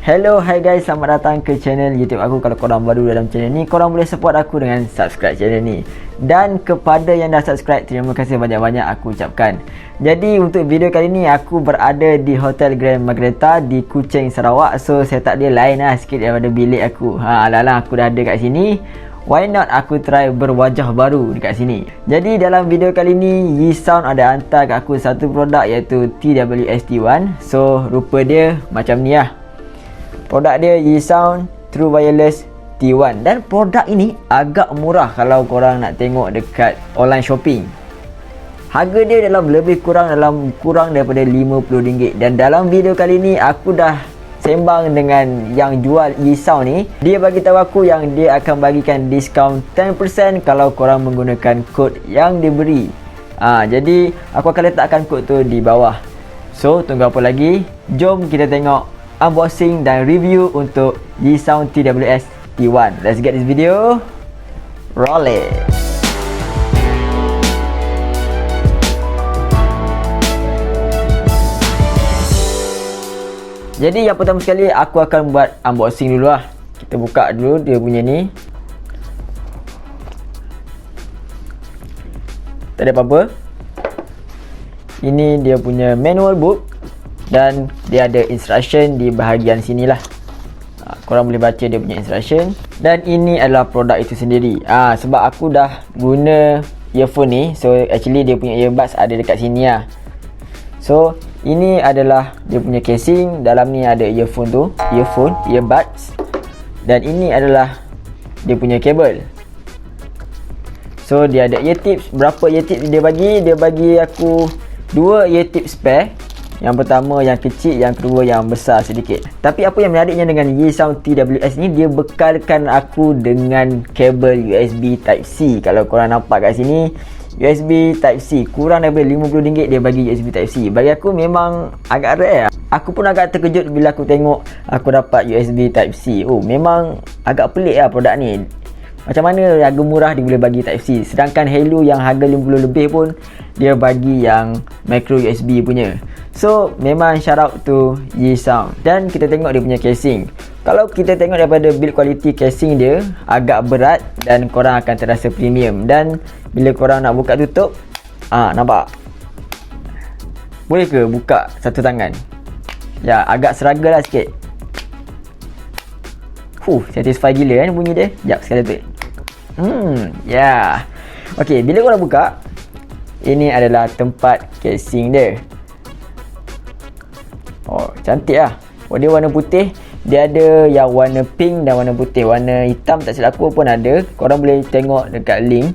Hello, hi guys, selamat datang ke channel YouTube aku. Kalau korang baru dalam channel ni, korang boleh support aku dengan subscribe channel ni. Dan kepada yang dah subscribe, terima kasih banyak-banyak aku ucapkan. Jadi untuk video kali ni, aku berada di Hotel Grand Margareta di Kuching, Sarawak. So setup dia lain lah sikit daripada bilik aku. Alah, aku dah ada kat sini. Why not aku try berwajah baru dekat sini. Jadi dalam video kali ni, Yeesound ada hantar kat aku satu produk iaitu TWS-T1. So rupa dia macam ni lah. Produk dia Yeesound True Wireless T1. Dan produk ini agak murah kalau korang nak tengok dekat online shopping. Harga dia lebih kurang daripada RM50. Dan dalam video kali ni aku dah sembang dengan yang jual Yeesound ni. Dia bagi tahu aku yang dia akan bagikan diskaun 10% kalau korang menggunakan kod yang diberi. Jadi aku akan letakkan kod tu di bawah. So tunggu apa lagi? Jom kita tengok unboxing dan review untuk Yeesound TWS T1. Let's get this video rolling. Jadi yang pertama sekali aku akan buat unboxing dulu lah. Kita buka dulu dia punya ni. Tak ada apa-apa. Ini dia punya manual book. Dan dia ada instruction di bahagian sini lah. Korang boleh baca dia punya instruction. Dan ini adalah produk itu sendiri. Sebab aku dah guna earphone ni, so actually dia punya earbuds ada dekat sini lah. So ini adalah dia punya casing. Dalam ni ada earbuds. Dan ini adalah dia punya kabel. So dia ada ear tips. Berapa ear tips dia bagi? Dia bagi aku 2 ear tips spare. Yang pertama yang kecil, yang kedua yang besar sedikit. Tapi apa yang menariknya dengan Yeesound TWS ni, dia bekalkan aku dengan kabel USB Type-C. Kalau korang nampak kat sini, USB Type-C kurang daripada RM50 dia bagi USB Type-C. Bagi aku memang agak rare. Aku pun agak terkejut bila aku tengok aku dapat USB Type-C. Memang agak pelik lah produk ni. Macam mana harga murah dia boleh bagi Type-C, sedangkan Hello yang harga RM50 lebih pun dia bagi yang micro USB punya. So memang shout out to Yeesound. Dan kita tengok dia punya casing. Kalau kita tengok daripada build quality casing dia agak berat dan korang akan terasa premium. Dan bila korang nak buka tutup, nampak? Boleh ke buka satu tangan? Ya, agak struggle lah sikit. Satisfy gila kan bunyi dia. Sekejap, sekali tu. Okay, bila korang buka, ini adalah tempat casing dia. Cantik lah. Dia warna putih. Dia ada yang warna pink dan warna putih. Warna hitam tak silap aku pun ada. Korang boleh tengok dekat link.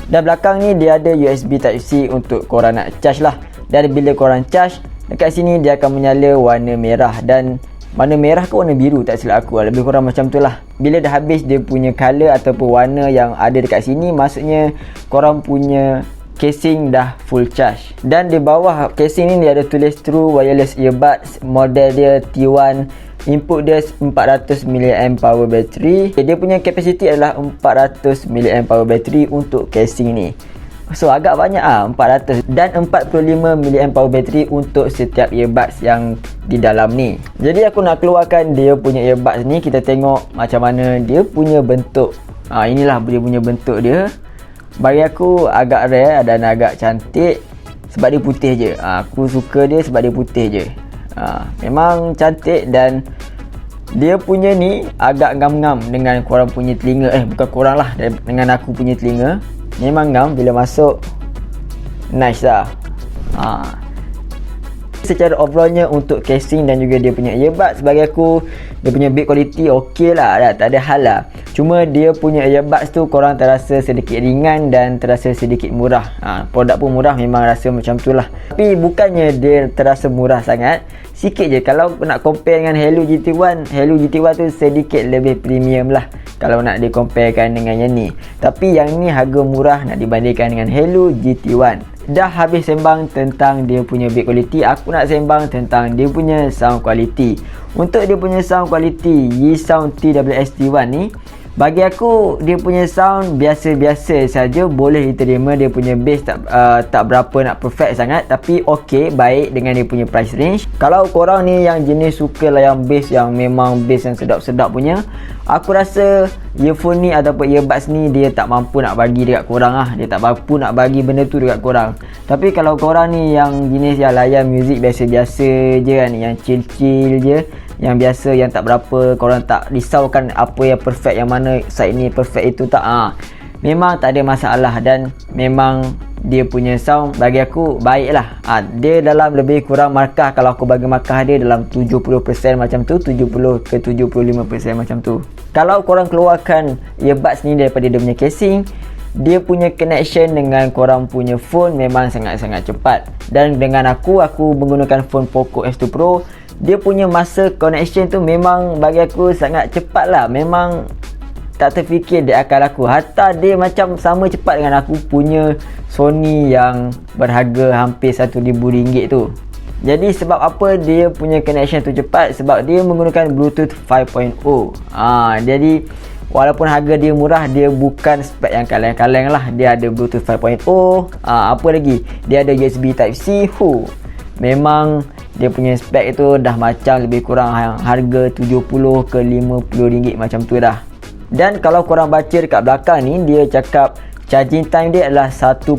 Dan belakang ni dia ada USB Type-C untuk korang nak charge lah. Dan bila korang charge, dekat sini dia akan menyala warna merah. Dan warna merah ke warna biru tak silap aku, lebih kurang macam tu lah. Bila dah habis dia punya color ataupun warna yang ada dekat sini, maksudnya korang punya casing dah full charge. Dan di bawah casing ni dia ada tulis True Wireless Earbuds. Model dia T1. Input dia 400 mAh power battery. Dia punya capacity adalah 400 mAh power battery untuk casing ni. So agak banyak 400. Dan 45 mAh power battery untuk setiap earbuds yang di dalam ni. Jadi aku nak keluarkan dia punya earbuds ni. Kita tengok macam mana dia punya bentuk. Inilah dia punya bentuk dia. Bagi aku agak rare dan agak cantik sebab dia putih je. Aku suka dia sebab dia putih je. Memang cantik. Dan dia punya ni agak ngam-ngam dengan korang punya telinga. Bukan korang lah, dengan aku punya telinga. Memang ngam bila masuk. Nice lah. Secara overallnya untuk casing dan juga dia punya earbuds, bagi aku dia punya build quality okey lah, tak ada hal lah. Cuma dia punya earbuds tu korang terasa sedikit ringan dan terasa sedikit murah. Produk pun murah, memang rasa macam tu lah. Tapi bukannya dia terasa murah sangat, sikit je. Kalau nak compare dengan Hello GT1, Hello GT1 tu sedikit lebih premium lah kalau nak di-comparekan dengan yang ni. Tapi yang ni harga murah nak dibandingkan dengan Hello GT1. Dah habis sembang tentang dia punya build quality, aku nak sembang tentang dia punya sound quality. Untuk dia punya sound quality Yeesound TWS T1 ni, Bagi aku dia punya sound biasa-biasa saja, boleh diterima. Dia punya bass tak berapa nak perfect sangat, tapi okey, baik dengan dia punya price range. Kalau korang ni yang jenis suka lah yang bass yang memang bass yang sedap-sedap punya, aku rasa earphone ni ataupun earbuds ni dia tak mampu nak bagi dekat korang lah. Dia tak mampu nak bagi benda tu dekat korang. Tapi kalau korang ni yang jenis yang layan muzik biasa-biasa je kan, yang chill-chill je, yang biasa, yang tak berapa, korang tak risaukan apa yang perfect, yang mana side ni perfect, itu tak, memang tak ada masalah. Dan memang dia punya sound bagi aku baik lah. Dia dalam lebih kurang markah, kalau aku bagi markah dia dalam 70% macam tu, 70 ke 75% macam tu. Kalau korang keluarkan earbuds ni daripada dia punya casing, dia punya connection dengan korang punya phone memang sangat-sangat cepat. Dan dengan aku menggunakan phone Poco F2 Pro, dia punya masa connection tu memang bagi aku sangat cepat lah. Memang tak terfikir di akal aku. Hatta dia macam sama cepat dengan aku punya Sony yang berharga hampir RM1,000 tu. Jadi sebab apa dia punya connection tu cepat? Sebab dia menggunakan Bluetooth 5.0. Jadi walaupun harga dia murah, dia bukan spek yang kaleng-kaleng lah. Dia ada Bluetooth 5.0. Apa lagi? Dia ada USB Type-C. Memang dia punya spek itu dah macam lebih kurang harga RM70 ke RM50 macam tu dah. Dan kalau korang baca dekat belakang ni, dia cakap charging time dia adalah 1.2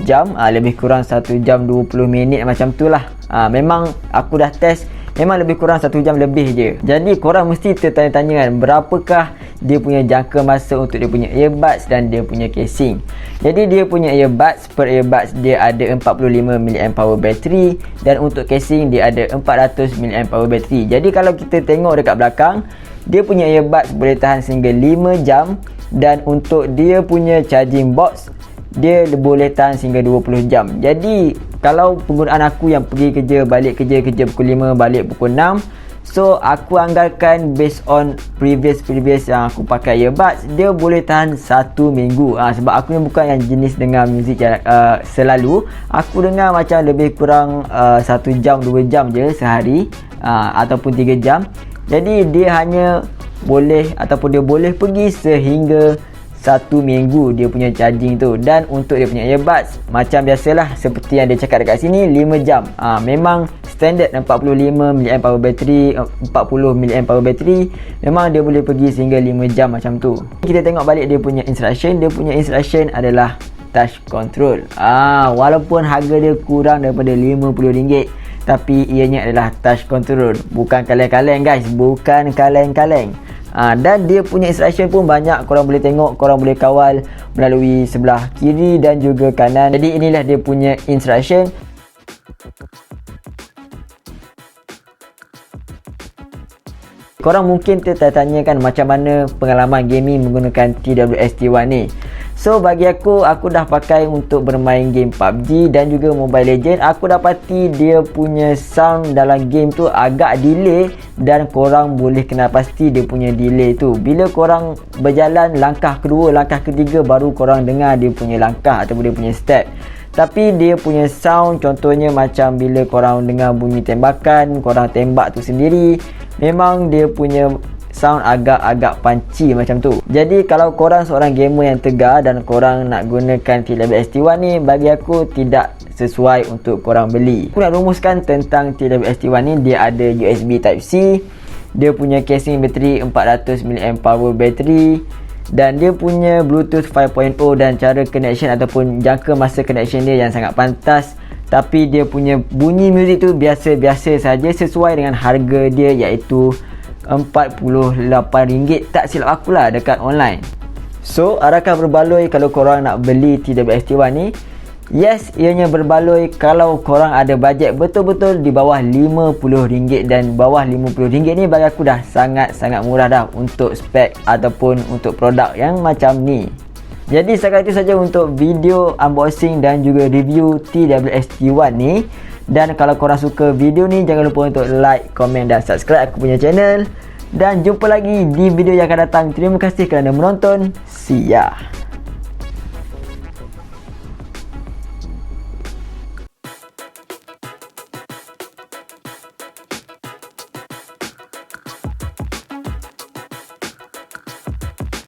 jam, lebih kurang 1 jam 20 minit macam tu lah. Memang aku dah test, memang lebih kurang 1 jam lebih je. Jadi korang mesti tertanya-tanya kan, berapakah dia punya jangka masa untuk dia punya earbuds dan dia punya casing. Jadi dia punya earbuds, per earbuds dia ada 45mAh bateri, dan untuk casing dia ada 400mAh bateri. Jadi kalau kita tengok dekat belakang, dia punya earbuds boleh tahan sehingga 5 jam, dan untuk dia punya charging box dia boleh tahan sehingga 20 jam. Jadi kalau penggunaan aku yang pergi kerja, balik kerja pukul 5, balik pukul 6, so aku anggarkan based on previous yang aku pakai earbuds, dia boleh tahan 1 minggu. Sebab aku ni bukan yang jenis dengar muzik selalu. Aku dengar macam lebih kurang 1 jam 2 jam je sehari, ataupun 3 jam. Jadi dia hanya boleh, ataupun dia boleh pergi sehingga 1 minggu dia punya charging tu. Dan untuk dia punya earbuds, macam biasalah seperti yang dia cakap dekat sini, 5 jam. Memang standard 45mAh bateri, 40mAh bateri, memang dia boleh pergi sehingga 5 jam macam tu. Kita tengok balik dia punya instruction. Dia punya instruction adalah touch control. Walaupun harga dia kurang daripada RM50, tapi ianya adalah touch control. Bukan kaleng-kaleng guys, bukan kaleng-kaleng. Dan dia punya instruction pun banyak, korang boleh tengok, korang boleh kawal melalui sebelah kiri dan juga kanan. Jadi inilah dia punya instruction. Korang mungkin tertanya-tanyakan macam mana pengalaman gaming menggunakan TWS-T1 ni. So bagi aku dah pakai untuk bermain game PUBG dan juga Mobile Legends. Aku dapati dia punya sound dalam game tu agak delay, dan korang boleh kenal pasti dia punya delay tu. Bila korang berjalan langkah kedua, langkah ketiga, baru korang dengar dia punya langkah ataupun dia punya step. Tapi dia punya sound, contohnya macam bila korang dengar bunyi tembakan, korang tembak tu sendiri, memang dia punya sound agak-agak punchy macam tu. Jadi kalau korang seorang gamer yang tegar dan korang nak gunakan TWS-T1 ni, bagi aku tidak sesuai untuk korang beli. Aku nak rumuskan tentang TWS-T1 ni. Dia ada USB Type-C, dia punya casing bateri 400mAh bateri, dan dia punya Bluetooth 5.0, dan cara connection ataupun jangka masa connection dia yang sangat pantas. Tapi dia punya bunyi muzik tu biasa-biasa saja, sesuai dengan harga dia, iaitu RM48, tak silap aku lah, dekat online. So adakah berbaloi kalau korang nak beli TWS-T1 ni? Yes, ianya berbaloi kalau korang ada bajet betul-betul di bawah RM50. Dan bawah RM50 ni bagi aku dah sangat-sangat murah dah untuk spek ataupun untuk produk yang macam ni. Jadi setakat itu saja untuk video unboxing dan juga review TWS-T1 ni. Dan kalau korang suka video ni, jangan lupa untuk like, komen dan subscribe aku punya channel. Dan jumpa lagi di video yang akan datang. Terima kasih kerana menonton. See ya.